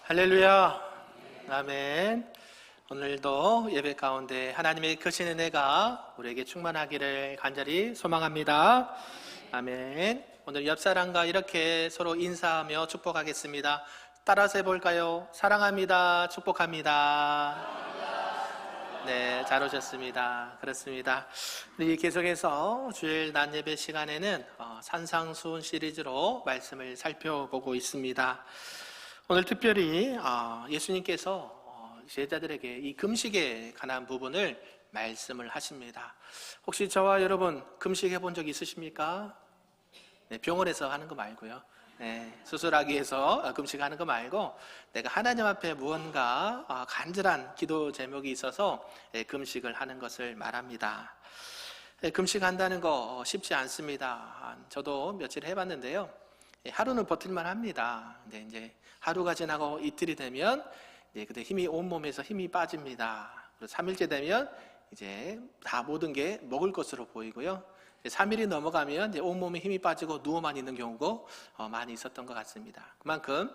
할렐루야. 아멘. 오늘도 예배 가운데 하나님의 크신 은혜가 우리에게 충만하기를 간절히 소망합니다. 아멘. 오늘 옆 사람과 이렇게 서로 인사하며 축복하겠습니다. 따라서 해볼까요? 사랑합니다. 축복합니다. 네, 잘 오셨습니다. 그렇습니다. 우리 계속해서 주일 낮 예배 시간에는 산상수훈 시리즈로 말씀을 살펴보고 있습니다. 오늘 특별히 예수님께서 제자들에게 이 금식에 관한 부분을 말씀을 하십니다. 혹시 저와 여러분 금식해 본 적 있으십니까? 네, 병원에서 하는 거 말고요. 네, 수술하기 위해서 금식하는 거 말고 내가 하나님 앞에 무언가 간절한 기도 제목이 있어서 금식을 하는 것을 말합니다. 금식한다는 거 쉽지 않습니다. 저도 며칠 해봤는데요. 하루는 버틸만 합니다. 근데 이제 하루가 지나고 이틀이 되면 그때 힘이 온몸에서 힘이 빠집니다. 그리고 3일째 되면 이제 다 모든 게 먹을 것으로 보이고요. 3일이 넘어가면 이제 온몸에 힘이 빠지고 누워만 있는 경우가 많이 있었던 것 같습니다. 그만큼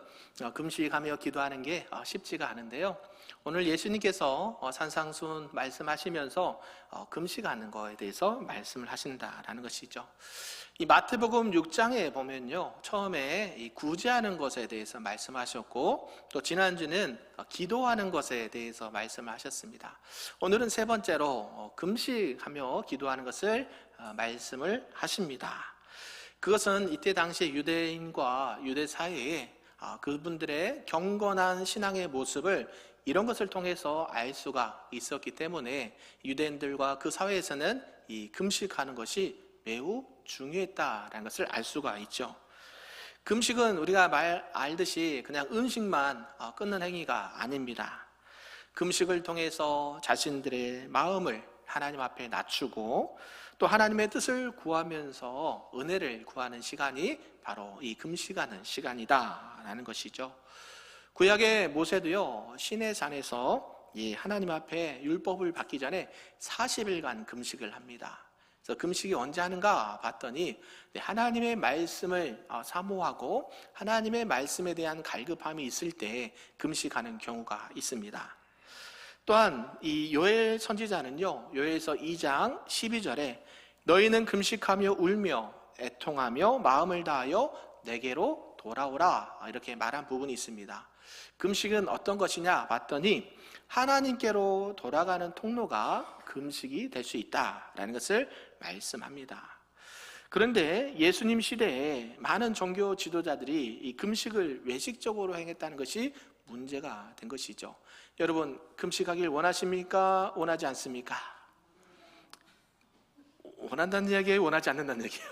금식하며 기도하는 게 쉽지가 않은데요. 오늘 예수님께서 산상수훈 말씀하시면서 금식하는 것에 대해서 말씀을 하신다라는 것이죠. 이 마태복음 6장에 보면요, 처음에 이 구제하는 것에 대해서 말씀하셨고, 또 지난주는 기도하는 것에 대해서 말씀을 하셨습니다. 오늘은 세 번째로 금식하며 기도하는 것을 말씀을 하십니다. 그것은 이때 당시 유대인과 유대 사회에 그분들의 경건한 신앙의 모습을 이런 것을 통해서 알 수가 있었기 때문에 유대인들과 그 사회에서는 이 금식하는 것이 매우 중요했다라는 것을 알 수가 있죠. 금식은 우리가 알듯이 그냥 음식만 끊는 행위가 아닙니다. 금식을 통해서 자신들의 마음을 하나님 앞에 낮추고 또 하나님의 뜻을 구하면서 은혜를 구하는 시간이 바로 이 금식하는 시간이다라는 것이죠. 구약의 모세도요, 시내산에서 이 하나님 앞에 율법을 받기 전에 40일간 금식을 합니다. 그래서 금식이 언제 하는가 봤더니 하나님의 말씀을 사모하고 하나님의 말씀에 대한 갈급함이 있을 때 금식하는 경우가 있습니다. 또한 이 요엘 선지자는요, 요엘서 2장 12절에 너희는 금식하며 울며 애통하며 마음을 다하여 내게로 돌아오라, 이렇게 말한 부분이 있습니다. 금식은 어떤 것이냐 봤더니 하나님께로 돌아가는 통로가 금식이 될 수 있다라는 것을 말씀합니다. 그런데 예수님 시대에 많은 종교 지도자들이 이 금식을 외식적으로 행했다는 것이 문제가 된 것이죠. 여러분, 금식하길 원하십니까? 원하지 않습니까? 원한다는 이야기예요? 원하지 않는다는 얘기예요?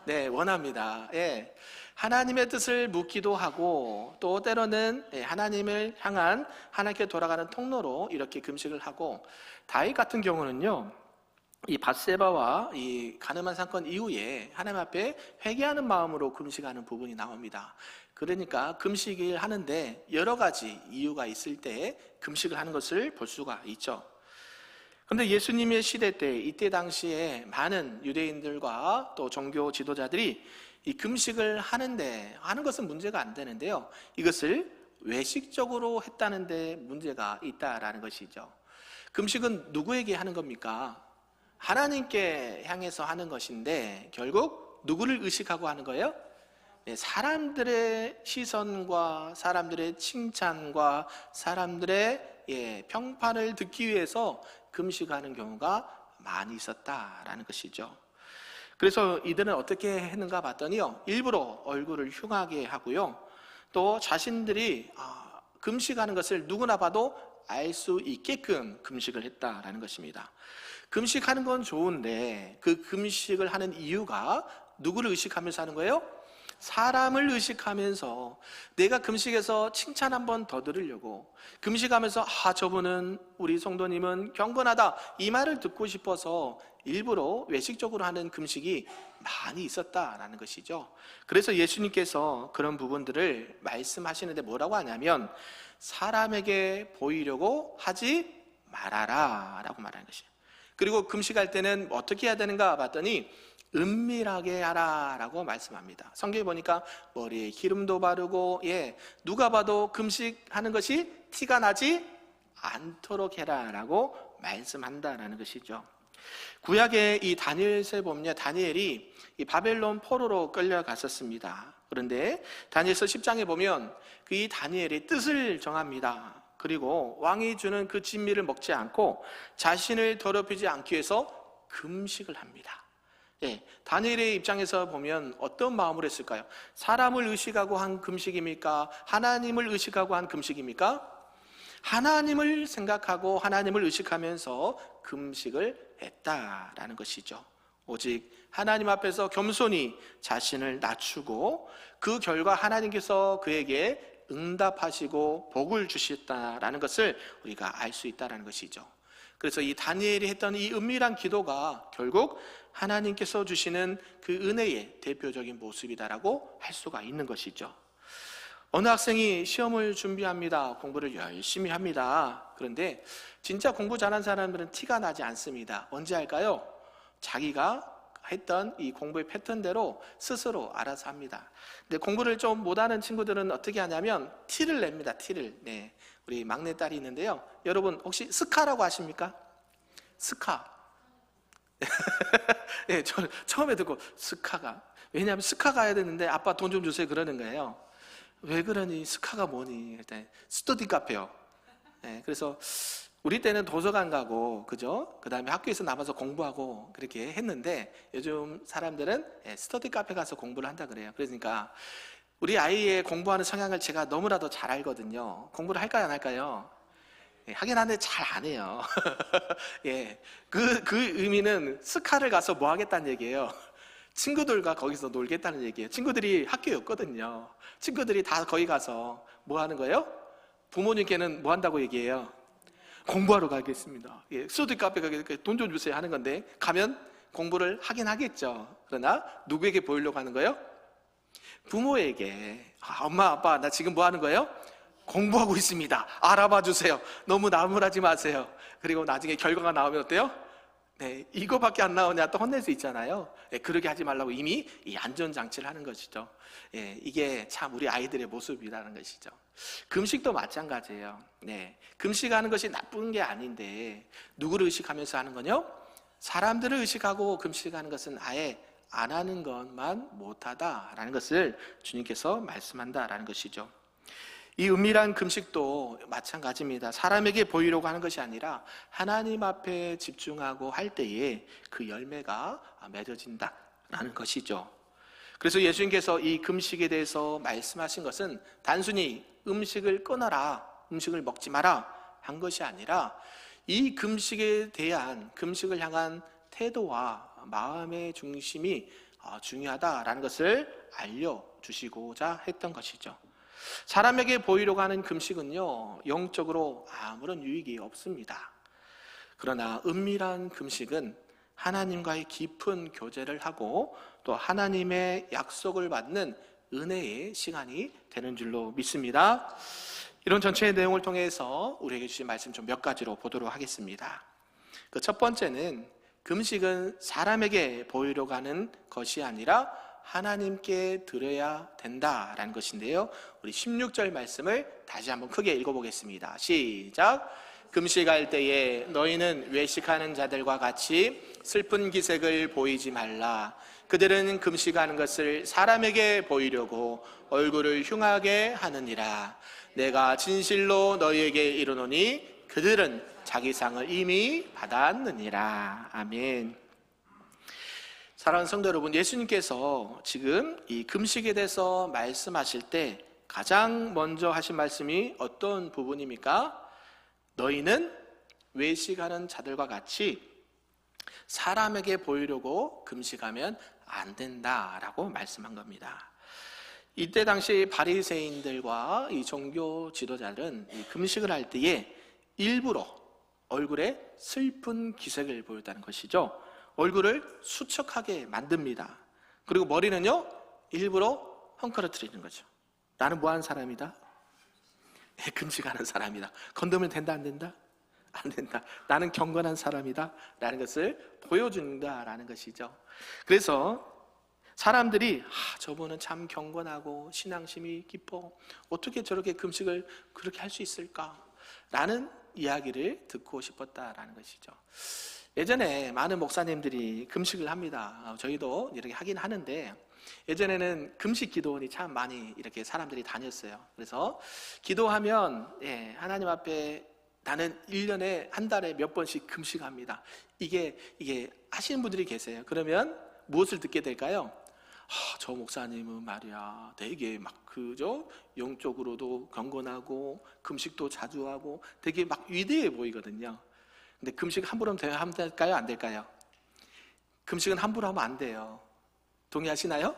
네, 원합니다. 예. 하나님의 뜻을 묻기도 하고 또 때로는 하나님을 향한 하나님께 돌아가는 통로로 이렇게 금식을 하고, 다윗 같은 경우는요, 이 밧세바와 이 가늠한 사건 이후에 하나님 앞에 회개하는 마음으로 금식하는 부분이 나옵니다. 그러니까 금식을 하는데 여러 가지 이유가 있을 때 금식을 하는 것을 볼 수가 있죠. 그런데 예수님의 시대 때, 이때 당시에 많은 유대인들과 또 종교 지도자들이 이 금식을 하는 것은 문제가 안 되는데요, 이것을 외식적으로 했다는 데 문제가 있다라는 것이죠. 금식은 누구에게 하는 겁니까? 하나님께 향해서 하는 것인데 결국 누구를 의식하고 하는 거예요? 사람들의 시선과 사람들의 칭찬과 사람들의 평판을 듣기 위해서 금식하는 경우가 많이 있었다라는 것이죠. 그래서 이들은 어떻게 했는가 봤더니요, 일부러 얼굴을 흉하게 하고요, 또 자신들이 금식하는 것을 누구나 봐도 알 수 있게끔 금식을 했다라는 것입니다. 금식하는 건 좋은데 그 금식을 하는 이유가 누구를 의식하면서 하는 거예요? 사람을 의식하면서 내가 금식해서 칭찬 한번 더 들으려고, 금식하면서 저분은, 우리 성도님은 경건하다, 이 말을 듣고 싶어서 일부러 외식적으로 하는 금식이 많이 있었다라는 것이죠. 그래서 예수님께서 그런 부분들을 말씀하시는데 뭐라고 하냐면 사람에게 보이려고 하지 말아라 라고 말하는 것이에요. 그리고 금식할 때는 어떻게 해야 되는가 봤더니 은밀하게 하라라고 말씀합니다. 성경에 보니까 머리에 기름도 바르고 누가 봐도 금식하는 것이 티가 나지 않도록 해라라고 말씀한다라는 것이죠. 구약의 이 다니엘서에 보면 다니엘이 이 바벨론 포로로 끌려갔었습니다. 그런데 다니엘서 10장에 보면 이 다니엘이 뜻을 정합니다. 그리고 왕이 주는 그 진미를 먹지 않고 자신을 더럽히지 않기 위해서 금식을 합니다. 다니엘의 입장에서 보면 어떤 마음으로 했을까요? 사람을 의식하고 한 금식입니까? 하나님을 의식하고 한 금식입니까? 하나님을 생각하고 하나님을 의식하면서 금식을 했다라는 것이죠. 오직 하나님 앞에서 겸손히 자신을 낮추고 그 결과 하나님께서 그에게 응답하시고 복을 주셨다라는 것을 우리가 알 수 있다는 것이죠. 그래서 이 다니엘이 했던 이 은밀한 기도가 결국 하나님께서 주시는 그 은혜의 대표적인 모습이다라고 할 수가 있는 것이죠. 어느 학생이 시험을 준비합니다. 공부를 열심히 합니다. 그런데 진짜 공부 잘하는 사람들은 티가 나지 않습니다. 언제 할까요? 자기가 했던 이 공부의 패턴대로 스스로 알아서 합니다. 근데 공부를 좀 못하는 친구들은 어떻게 하냐면 티를 냅니다. 티를. 우리 막내딸이 있는데요. 여러분 혹시 스카라고 아십니까? 스카. 저 처음에 듣고 스카가, 왜냐하면 스카 가야 되는데 아빠 돈 좀 주세요 그러는 거예요. 왜 그러니? 스카가 뭐니? 일단 스터디 카페요. 그래서 우리 때는 도서관 가고, 그죠? 그 다음에 학교에서 남아서 공부하고 그렇게 했는데 요즘 사람들은 스터디 카페 가서 공부를 한다 그래요. 그러니까 우리 아이의 공부하는 성향을 제가 너무나도 잘 알거든요. 공부를 할까요, 안 할까요? 하긴 하는데 잘 안 해요. 그 의미는 스카를 가서 뭐 하겠다는 얘기예요. 친구들과 거기서 놀겠다는 얘기예요. 친구들이 학교에 없거든요. 친구들이 다 거기 가서 뭐 하는 거예요? 부모님께는 뭐 한다고 얘기해요? 공부하러 가겠습니다. 스터디 카페 가게 돈 좀 주세요 하는 건데, 가면 공부를 하긴 하겠죠. 그러나 누구에게 보이려고 하는 거예요? 부모에게. 엄마 아빠 나 지금 뭐 하는 거예요? 공부하고 있습니다. 알아봐 주세요. 너무 나무라지 마세요. 그리고 나중에 결과가 나오면 어때요? 이거밖에 안 나오냐 또 혼낼 수 있잖아요. 그러게 하지 말라고 이미 이 안전장치를 하는 것이죠. 이게 참 우리 아이들의 모습이라는 것이죠. 금식도 마찬가지예요. 금식하는 것이 나쁜 게 아닌데 누구를 의식하면서 하는 거요? 사람들을 의식하고 금식하는 것은 아예 안 하는 것만 못하다라는 것을 주님께서 말씀한다라는 것이죠. 이 은밀한 금식도 마찬가지입니다. 사람에게 보이려고 하는 것이 아니라 하나님 앞에 집중하고 할 때에 그 열매가 맺어진다라는 것이죠. 그래서 예수님께서 이 금식에 대해서 말씀하신 것은 단순히 음식을 끊어라, 음식을 먹지 마라 한 것이 아니라 이 금식에 대한, 금식을 향한 태도와 마음의 중심이 중요하다라는 것을 알려주시고자 했던 것이죠. 사람에게 보이려고 하는 금식은요, 영적으로 아무런 유익이 없습니다. 그러나 은밀한 금식은 하나님과의 깊은 교제를 하고 또 하나님의 약속을 받는 은혜의 시간이 되는 줄로 믿습니다. 이런 전체의 내용을 통해서 우리에게 주신 말씀 좀 몇 가지로 보도록 하겠습니다. 그 첫 번째는 금식은 사람에게 보이려고 하는 것이 아니라 하나님께 드려야 된다라는 것인데요. 우리 16절 말씀을 다시 한번 크게 읽어보겠습니다. 시작. 금식할 때에 너희는 외식하는 자들과 같이 슬픈 기색을 보이지 말라. 그들은 금식하는 것을 사람에게 보이려고 얼굴을 흉하게 하느니라. 내가 진실로 너희에게 이르노니 그들은 자기 상을 이미 받았느니라. 아멘. 사랑하는 성도 여러분, 예수님께서 지금 이 금식에 대해서 말씀하실 때 가장 먼저 하신 말씀이 어떤 부분입니까? 너희는 외식하는 자들과 같이 사람에게 보이려고 금식하면 안 된다라고 말씀한 겁니다. 이때 당시 바리새인들과 이 종교 지도자들은 이 금식을 할 때에 일부러 얼굴에 슬픈 기색을 보였다는 것이죠. 얼굴을 수척하게 만듭니다. 그리고 머리는요, 일부러 헝클어뜨리는 거죠. 나는 뭐 하는 사람이다? 금식하는 사람이다. 건드면 된다 안 된다? 안 된다. 나는 경건한 사람이다 라는 것을 보여준다라는 것이죠. 그래서 사람들이 저분은 참 경건하고 신앙심이 깊어, 어떻게 저렇게 금식을 그렇게 할 수 있을까 라는 이야기를 듣고 싶었다라는 것이죠. 예전에 많은 목사님들이 금식을 합니다. 저희도 이렇게 하긴 하는데, 예전에는 금식 기도원이 참 많이 이렇게 사람들이 다녔어요. 그래서 기도하면 하나님 앞에 나는 1년에 한 달에 몇 번씩 금식합니다. 이게 하시는 분들이 계세요. 그러면 무엇을 듣게 될까요? 저 목사님은 말이야 되게 막 그죠? 영적으로도 경건하고 금식도 자주 하고 되게 막 위대해 보이거든요. 근데 금식 함부로 하면 될까요? 안 될까요? 금식은 함부로 하면 안 돼요. 동의하시나요?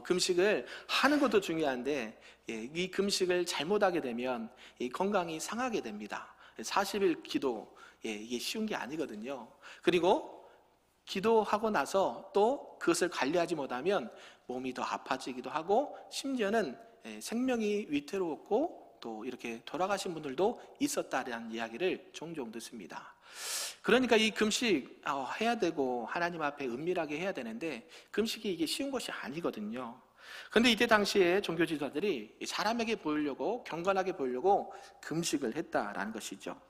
금식을 하는 것도 중요한데 이 금식을 잘못하게 되면 이 건강이 상하게 됩니다. 40일 기도 이게 쉬운 게 아니거든요. 그리고 기도하고 나서 또 그것을 관리하지 못하면 몸이 더 아파지기도 하고 심지어는 생명이 위태롭고 또 이렇게 돌아가신 분들도 있었다는 이야기를 종종 듣습니다. 그러니까 이 금식 해야 되고 하나님 앞에 은밀하게 해야 되는데 금식이 이게 쉬운 것이 아니거든요. 그런데 이때 당시에 종교 지도자들이 사람에게 보이려고 경건하게 보이려고 금식을 했다라는 것이죠.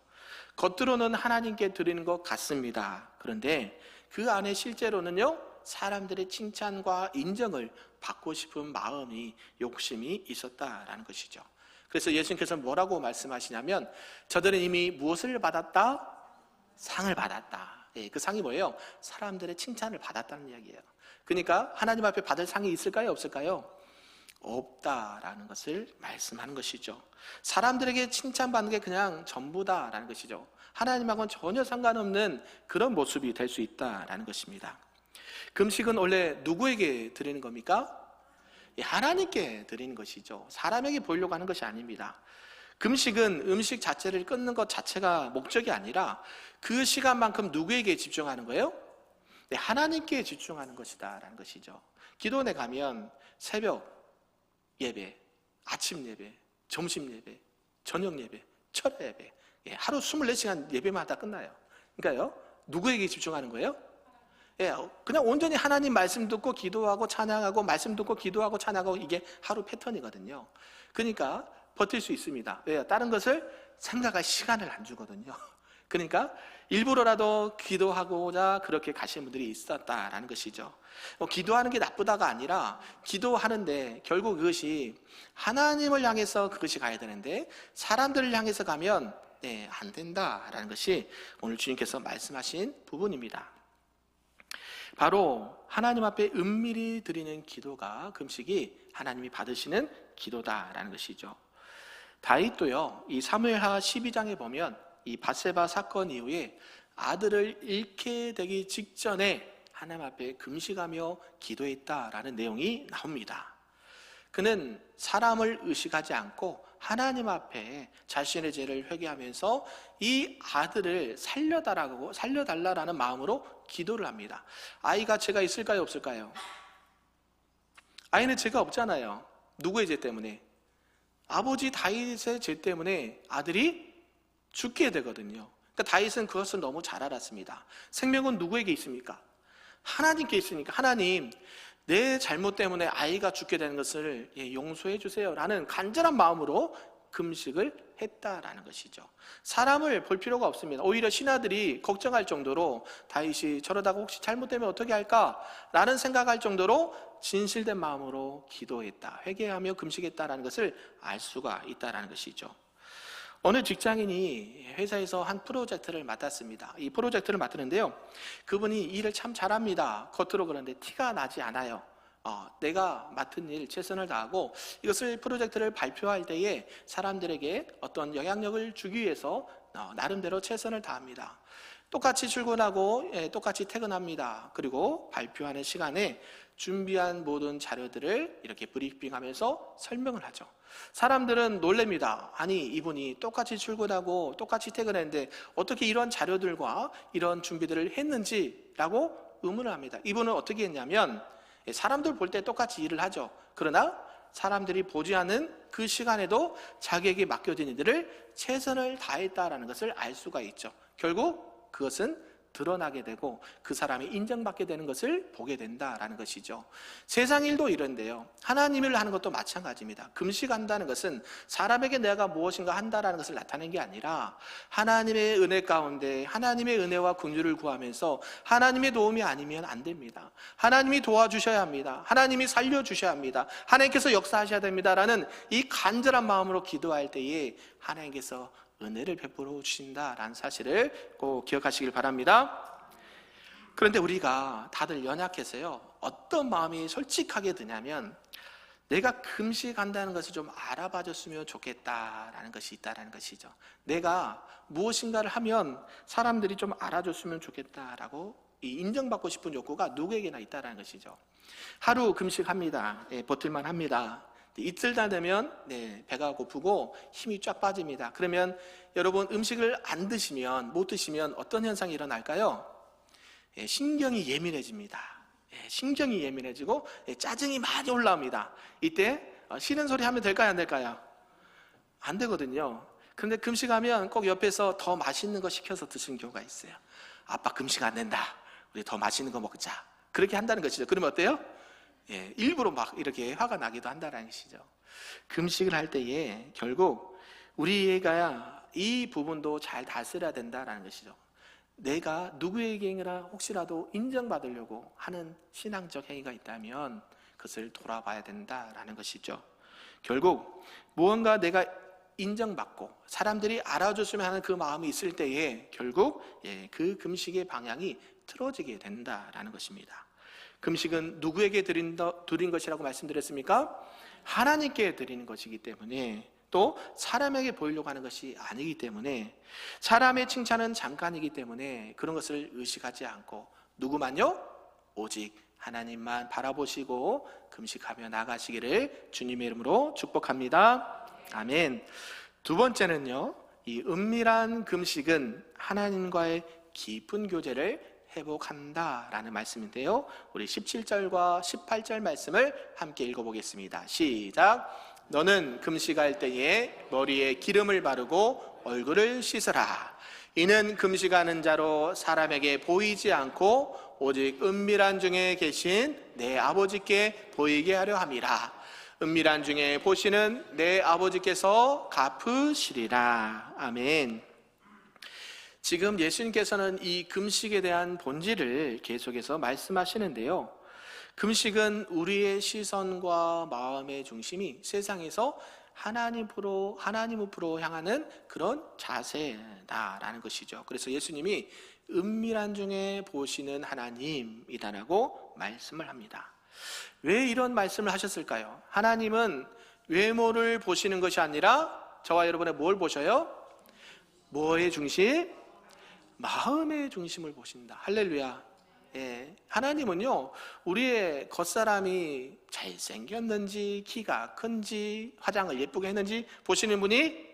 겉으로는 하나님께 드리는 것 같습니다. 그런데 그 안에 실제로는요, 사람들의 칭찬과 인정을 받고 싶은 마음이, 욕심이 있었다라는 것이죠. 그래서 예수님께서 뭐라고 말씀하시냐면 저들은 이미 무엇을 받았다? 상을 받았다. 그 상이 뭐예요? 사람들의 칭찬을 받았다는 이야기예요. 그러니까 하나님 앞에 받을 상이 있을까요? 없을까요? 없다라는 것을 말씀하는 것이죠. 사람들에게 칭찬받는 게 그냥 전부다라는 것이죠. 하나님하고는 전혀 상관없는 그런 모습이 될 수 있다라는 것입니다. 금식은 원래 누구에게 드리는 겁니까? 하나님께 드리는 것이죠. 사람에게 보이려고 하는 것이 아닙니다. 금식은 음식 자체를 끊는 것 자체가 목적이 아니라 그 시간만큼 누구에게 집중하는 거예요? 하나님께 집중하는 것이다 라는 것이죠. 기도원에 가면 새벽 예배, 아침 예배, 점심 예배, 저녁 예배, 철야 예배, 하루 24시간 예배만 하다 끝나요. 그러니까요, 누구에게 집중하는 거예요? 그냥 온전히 하나님 말씀 듣고 기도하고 찬양하고 말씀 듣고 기도하고 찬양하고 이게 하루 패턴이거든요. 그러니까 버틸 수 있습니다. 왜요? 다른 것을 생각할 시간을 안 주거든요. 그러니까 일부러라도 기도하고자 그렇게 가시는 분들이 있었다라는 것이죠. 기도하는 게 나쁘다가 아니라 기도하는데 결국 그것이 하나님을 향해서 그것이 가야 되는데 사람들을 향해서 가면 안 된다라는 것이 오늘 주님께서 말씀하신 부분입니다. 바로 하나님 앞에 은밀히 드리는 기도가, 금식이 하나님이 받으시는 기도다라는 것이죠. 다윗도요, 이 사무엘하 12장에 보면 이 밧세바 사건 이후에 아들을 잃게 되기 직전에 하나님 앞에 금식하며 기도했다라는 내용이 나옵니다. 그는 사람을 의식하지 않고 하나님 앞에 자신의 죄를 회개하면서 이 아들을 살려달라는 마음으로 기도를 합니다. 아이가 죄가 있을까요? 없을까요? 아이는 죄가 없잖아요. 누구의 죄 때문에? 아버지 다윗의 죄 때문에 아들이 죽게 되거든요. 그러니까 다윗은 그것을 너무 잘 알았습니다. 생명은 누구에게 있습니까? 하나님께 있으니까 하나님, 내 잘못 때문에 아이가 죽게 되는 것을 용서해 주세요 라는 간절한 마음으로 금식을 했다라는 것이죠. 사람을 볼 필요가 없습니다. 오히려 신하들이 걱정할 정도로 다윗이 저러다가 혹시 잘못되면 어떻게 할까? 라는 생각할 정도로 진실된 마음으로 기도했다, 회개하며 금식했다라는 것을 알 수가 있다라는 것이죠. 어느 직장인이 회사에서 한 프로젝트를 맡았습니다. 이 프로젝트를 맡았는데요, 그분이 일을 참 잘합니다. 겉으로 그런데 티가 나지 않아요. 내가 맡은 일 최선을 다하고 이것을 프로젝트를 발표할 때에 사람들에게 어떤 영향력을 주기 위해서 나름대로 최선을 다합니다. 똑같이 출근하고 똑같이 퇴근합니다. 그리고 발표하는 시간에 준비한 모든 자료들을 이렇게 브리핑하면서 설명을 하죠. 사람들은 놀랍니다. 아니, 이분이 똑같이 출근하고 똑같이 퇴근했는데 어떻게 이런 자료들과 이런 준비들을 했는지라고 의문을 합니다. 이분은 어떻게 했냐면 사람들 볼 때 똑같이 일을 하죠. 그러나 사람들이 보지 않는 그 시간에도 자기에게 맡겨진 일들을 최선을 다했다라는 것을 알 수가 있죠. 결국 그것은 드러나게 되고 그 사람이 인정받게 되는 것을 보게 된다라는 것이죠. 세상 일도 이런데요, 하나님 일을 하는 것도 마찬가지입니다. 금식한다는 것은 사람에게 내가 무엇인가 한다라는 것을 나타내는 게 아니라 하나님의 은혜 가운데 하나님의 은혜와 긍휼을 구하면서 하나님의 도움이 아니면 안 됩니다. 하나님이 도와주셔야 합니다. 하나님이 살려주셔야 합니다. 하나님께서 역사하셔야 됩니다라는 이 간절한 마음으로 기도할 때에 하나님께서 은혜를 베풀어 주신다라는 사실을 꼭 기억하시길 바랍니다. 그런데 우리가 다들 연약해서요, 어떤 마음이 솔직하게 드냐면 내가 금식한다는 것을 좀 알아봐 줬으면 좋겠다라는 것이 있다라는 것이죠. 내가 무엇인가를 하면 사람들이 좀 알아줬으면 좋겠다라고 인정받고 싶은 욕구가 누구에게나 있다라는 것이죠. 하루 금식합니다. 버틸만 합니다. 이틀 다 되면 배가 고프고 힘이 쫙 빠집니다. 그러면 여러분, 음식을 안 드시면, 못 드시면 어떤 현상이 일어날까요? 신경이 예민해집니다. 신경이 예민해지고 짜증이 많이 올라옵니다. 이때 싫은 소리 하면 될까요, 안 될까요? 안 되거든요. 그런데 금식하면 꼭 옆에서 더 맛있는 거 시켜서 드시는 경우가 있어요. 아빠 금식 안 된다, 우리 더 맛있는 거 먹자, 그렇게 한다는 것이죠. 그러면 어때요? 일부러 막 이렇게 화가 나기도 한다는 것이죠. 금식을 할 때에 결국 우리가 이 부분도 잘 다스려야 된다는 것이죠. 내가 누구에게나 혹시라도 인정받으려고 하는 신앙적 행위가 있다면 그것을 돌아봐야 된다라는 것이죠. 결국 무언가 내가 인정받고 사람들이 알아줬으면 하는 그 마음이 있을 때에 결국 그 금식의 방향이 틀어지게 된다라는 것입니다. 금식은 누구에게 드린 것이라고 말씀드렸습니까? 하나님께 드리는 것이기 때문에, 또 사람에게 보이려고 하는 것이 아니기 때문에, 사람의 칭찬은 잠깐이기 때문에 그런 것을 의식하지 않고 누구만요? 오직 하나님만 바라보시고 금식하며 나가시기를 주님의 이름으로 축복합니다. 아멘. 두 번째는요, 이 은밀한 금식은 하나님과의 깊은 교제를 회복한다라는 말씀인데요, 우리 17절과 18절 말씀을 함께 읽어보겠습니다. 시작. 너는 금식할 때에 머리에 기름을 바르고 얼굴을 씻으라. 이는 금식하는 자로 사람에게 보이지 않고 오직 은밀한 중에 계신 내 아버지께 보이게 하려 함이라. 은밀한 중에 보시는 내 아버지께서 갚으시리라. 아멘. 지금 예수님께서는 이 금식에 대한 본질을 계속해서 말씀하시는데요, 금식은 우리의 시선과 마음의 중심이 세상에서 하나님 앞으로 향하는 그런 자세다라는 것이죠. 그래서 예수님이 은밀한 중에 보시는 하나님이다라고 말씀을 합니다. 왜 이런 말씀을 하셨을까요? 하나님은 외모를 보시는 것이 아니라 저와 여러분의 뭘 보셔요? 뭐의 중심? 마음의 중심을 보신다. 할렐루야. 하나님은요, 우리의 겉사람이 잘생겼는지 키가 큰지 화장을 예쁘게 했는지 보시는 분이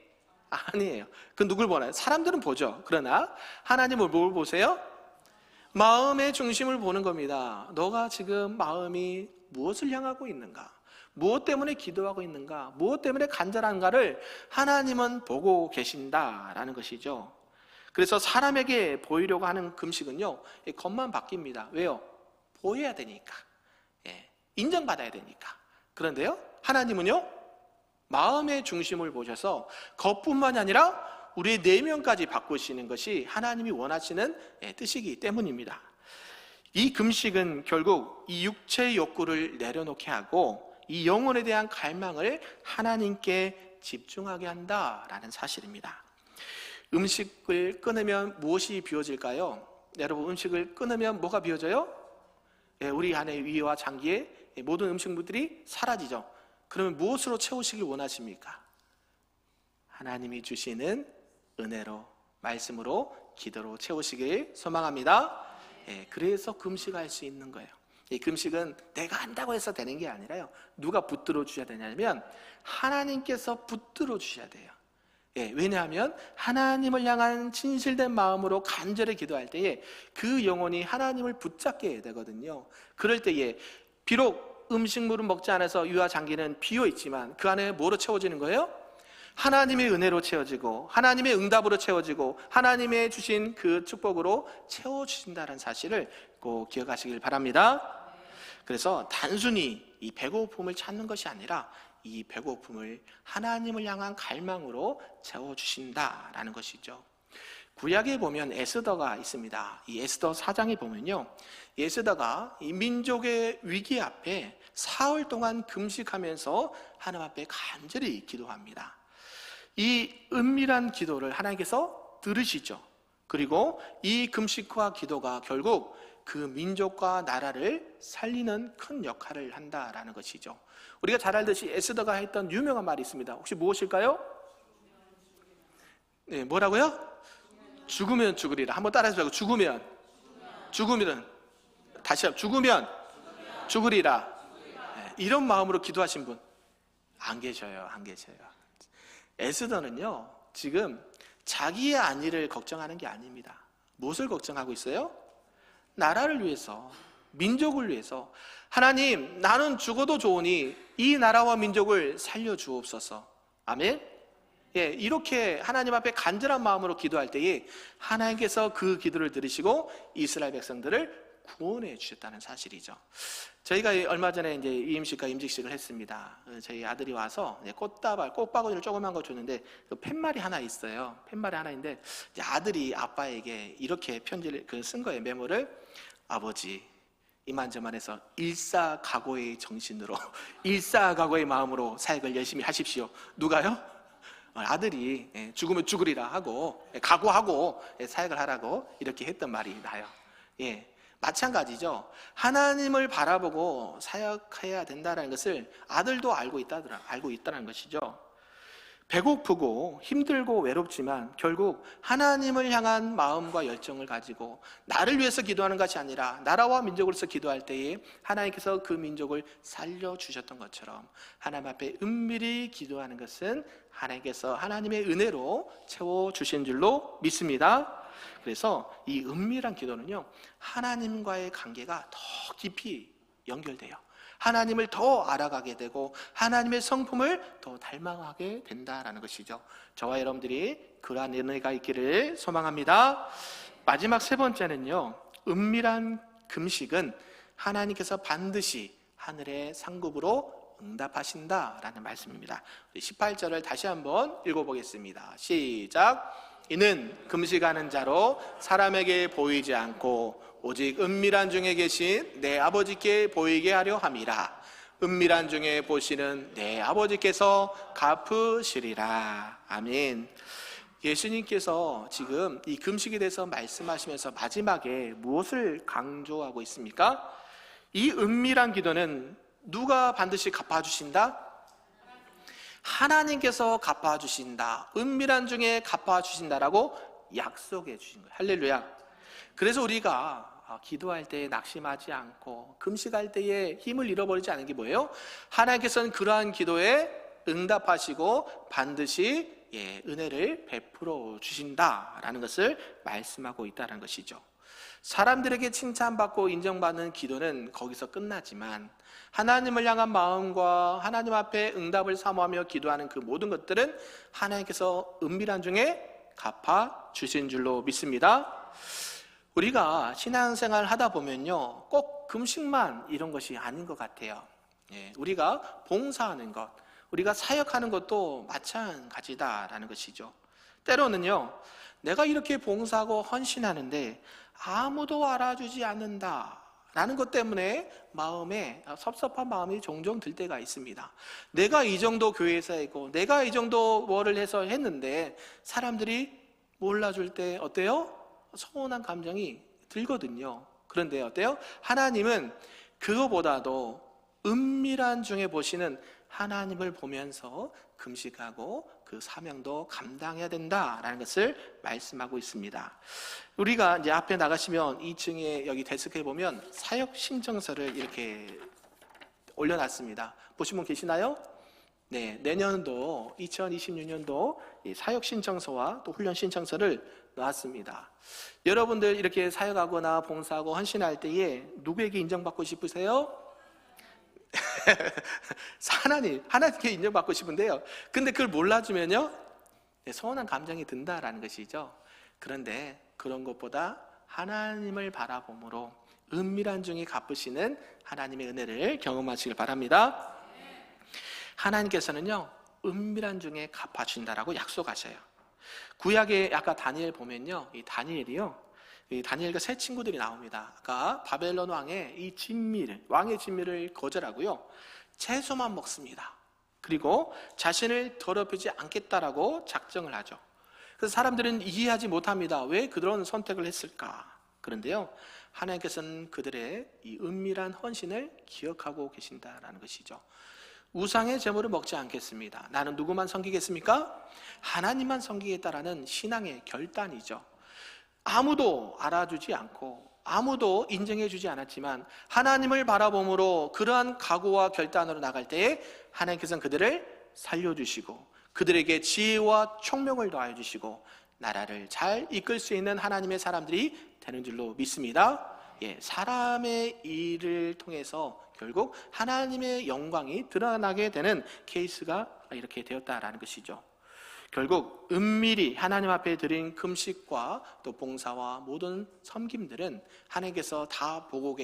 아니에요. 그 누굴 보나요? 사람들은 보죠. 그러나 하나님은 뭘 보세요? 마음의 중심을 보는 겁니다. 너가 지금 마음이 무엇을 향하고 있는가, 무엇 때문에 기도하고 있는가, 무엇 때문에 간절한가를 하나님은 보고 계신다라는 것이죠. 그래서 사람에게 보이려고 하는 금식은요, 겉만 바뀝니다. 왜요? 보여야 되니까, 인정받아야 되니까. 그런데요, 하나님은요, 마음의 중심을 보셔서 겉뿐만이 아니라 우리의 내면까지 바꾸시는 것이 하나님이 원하시는 뜻이기 때문입니다. 이 금식은 결국 이 육체의 욕구를 내려놓게 하고 이 영혼에 대한 갈망을 하나님께 집중하게 한다라는 사실입니다. 음식을 끊으면 무엇이 비워질까요? 여러분, 음식을 끊으면 뭐가 비워져요? 우리 안에 위와 장기에 모든 음식물들이 사라지죠. 그러면 무엇으로 채우시길 원하십니까? 하나님이 주시는 은혜로, 말씀으로, 기도로 채우시길 소망합니다. 그래서 금식할 수 있는 거예요. 이 금식은 내가 한다고 해서 되는 게 아니라요, 누가 붙들어 주셔야 되냐면 하나님께서 붙들어 주셔야 돼요. 왜냐하면 하나님을 향한 진실된 마음으로 간절히 기도할 때에 그 영혼이 하나님을 붙잡게 되거든요. 그럴 때에 비록 음식물은 먹지 않아서 유아 장기는 비어 있지만 그 안에 뭐로 채워지는 거예요? 하나님의 은혜로 채워지고 하나님의 응답으로 채워지고 하나님의 주신 그 축복으로 채워주신다는 사실을 꼭 기억하시길 바랍니다. 그래서 단순히 이 배고픔을 찾는 것이 아니라 이 배고픔을 하나님을 향한 갈망으로 채워주신다라는 것이죠. 구약에 보면 에스더가 있습니다. 이 에스더 4장에 보면요, 에스더가 이 민족의 위기 앞에 사흘 동안 금식하면서 하나님 앞에 간절히 기도합니다. 이 은밀한 기도를 하나님께서 들으시죠. 그리고 이 금식과 기도가 결국 그 민족과 나라를 살리는 큰 역할을 한다라는 것이죠. 우리가 잘 알듯이 에스더가 했던 유명한 말이 있습니다. 혹시 무엇일까요? 네, 뭐라고요? 죽으면 죽으리라. 한번 따라해보자고. 죽으면 다시 한번 죽으면 죽으리라. 네, 이런 마음으로 기도하신 분 안 계셔요. 에스더는요, 지금 자기의 안위를 걱정하는 게 아닙니다. 무엇을 걱정하고 있어요? 나라를 위해서, 민족을 위해서. 하나님, 나는 죽어도 좋으니 이 나라와 민족을 살려주옵소서. 아멘. 예, 이렇게 하나님 앞에 간절한 마음으로 기도할 때에 하나님께서 그 기도를 들으시고 이스라엘 백성들을 구원해 주셨다는 사실이죠. 저희가 얼마 전에 이제 위임식과 임직식을 했습니다. 저희 아들이 와서 꽃바구니를 조그만 거 줬는데 그 팻말이 하나 있어요. 팻말이 하나 있는데 아들이 아빠에게 이렇게 편지를 쓴 거예요. 메모를. 아버지, 이만저만해서 일사각오의 정신으로 일사각오의 마음으로 사역을 열심히 하십시오. 누가요? 아들이 죽으면 죽으리라 하고 각오하고 사역을 하라고 이렇게 했던 말이 나요. 예, 마찬가지죠. 하나님을 바라보고 사역해야 된다는 것을 아들도 알고 있다는 것이죠. 배고프고 힘들고 외롭지만 결국 하나님을 향한 마음과 열정을 가지고 나를 위해서 기도하는 것이 아니라 나라와 민족으로서 기도할 때에 하나님께서 그 민족을 살려주셨던 것처럼 하나님 앞에 은밀히 기도하는 것은 하나님께서 하나님의 은혜로 채워주신 줄로 믿습니다. 그래서 이 은밀한 기도는요, 하나님과의 관계가 더 깊이 연결돼요. 하나님을 더 알아가게 되고 하나님의 성품을 더 닮아가게 된다라는 것이죠. 저와 여러분들이 그러한 은혜가 있기를 소망합니다. 마지막 세 번째는요, 은밀한 금식은 하나님께서 반드시 하늘의 상급으로 응답하신다라는 말씀입니다. 18절을 다시 한번 읽어보겠습니다. 시작. 이는 금식하는 자로 사람에게 보이지 않고 오직 은밀한 중에 계신 내 아버지께 보이게 하려 함이라. 은밀한 중에 보시는 내 아버지께서 갚으시리라. 아멘. 예수님께서 지금 이 금식에 대해서 말씀하시면서 마지막에 무엇을 강조하고 있습니까? 이 은밀한 기도는 누가 반드시 갚아주신다? 하나님께서 갚아주신다. 은밀한 중에 갚아주신다라고 약속해 주신 거예요. 할렐루야. 그래서 우리가 기도할 때에 낙심하지 않고 금식할 때에 힘을 잃어버리지 않은 게 뭐예요? 하나님께서는 그러한 기도에 응답하시고 반드시 은혜를 베풀어 주신다라는 것을 말씀하고 있다는 것이죠. 사람들에게 칭찬받고 인정받는 기도는 거기서 끝나지만 하나님을 향한 마음과 하나님 앞에 응답을 사모하며 기도하는 그 모든 것들은 하나님께서 은밀한 중에 갚아 주신 줄로 믿습니다. 우리가 신앙생활 하다 보면요, 꼭 금식만 이런 것이 아닌 것 같아요. 우리가 봉사하는 것, 우리가 사역하는 것도 마찬가지다라는 것이죠. 때로는요, 내가 이렇게 봉사하고 헌신하는데 아무도 알아주지 않는다 라는 것 때문에 마음에 섭섭한 마음이 종종 들 때가 있습니다. 내가 이 정도 교회에서 있고 내가 이 정도 뭐를 해서 했는데 사람들이 몰라줄 때 어때요? 서운한 감정이 들거든요. 그런데 어때요? 하나님은 그거보다도 은밀한 중에 보시는 하나님을 보면서 금식하고 그 사명도 감당해야 된다라는 것을 말씀하고 있습니다. 우리가 이제 앞에 나가시면 2층에 여기 데스크에 보면 사역 신청서를 이렇게 올려놨습니다. 보신 분 계시나요? 네, 내년도 2026년도 사역 신청서와 또 훈련 신청서를 놨습니다. 여러분들 이렇게 사역하거나 봉사하고 헌신할 때에 누구에게 인정받고 싶으세요? 하나님께 인정받고 싶은데요. 근데 그걸 몰라주면요, 서운한 감정이 든다라는 것이죠. 그런데 그런 것보다 하나님을 바라봄으로 은밀한 중에 갚으시는 하나님의 은혜를 경험하시길 바랍니다. 하나님께서는요, 은밀한 중에 갚아주신다라고 약속하셔요. 구약의 아까 다니엘 보면요, 이 다니엘이요, 이 다니엘과 세 친구들이 나옵니다. 아까 바벨론 왕의 왕의 진미를 거절하고요, 채소만 먹습니다. 그리고 자신을 더럽히지 않겠다라고 작정을 하죠. 그래서 사람들은 이해하지 못합니다. 왜 그런 선택을 했을까? 그런데요, 하나님께서는 그들의 이 은밀한 헌신을 기억하고 계신다라는 것이죠. 우상의 제물을 먹지 않겠습니다. 나는 누구만 섬기겠습니까? 하나님만 섬기겠다라는 신앙의 결단이죠. 아무도 알아주지 않고 아무도 인정해주지 않았지만 하나님을 바라봄으로 그러한 각오와 결단으로 나갈 때에 하나님께서는 그들을 살려주시고 그들에게 지혜와 총명을 더하여 주시고 나라를 잘 이끌 수 있는 하나님의 사람들이 되는 줄로 믿습니다. 사람의 일을 통해서 결국 하나님의 영광이 드러나게 되는 케이스가 이렇게 되었다라는 것이죠. 결국 은밀히 하나님 앞에 드린 금식과 또 봉사와 모든 섬김들은 하나님께서 다 보고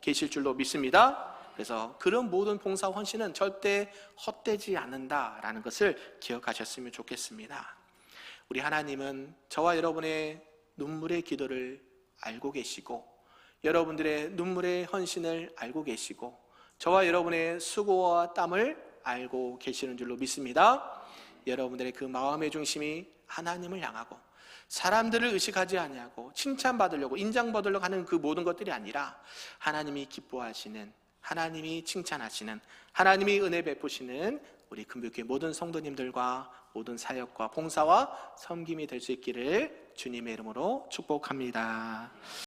계실 줄로 믿습니다. 그래서 그런 모든 봉사 헌신은 절대 헛되지 않는다라는 것을 기억하셨으면 좋겠습니다. 우리 하나님은 저와 여러분의 눈물의 기도를 알고 계시고 여러분들의 눈물의 헌신을 알고 계시고 저와 여러분의 수고와 땀을 알고 계시는 줄로 믿습니다. 여러분들의 그 마음의 중심이 하나님을 향하고 사람들을 의식하지 아니하고 칭찬받으려고 인정받으려고 하는 그 모든 것들이 아니라 하나님이 기뻐하시는, 하나님이 칭찬하시는, 하나님이 은혜 베푸시는 우리 금빛교회 모든 성도님들과 모든 사역과 봉사와 섬김이 될 수 있기를 주님의 이름으로 축복합니다.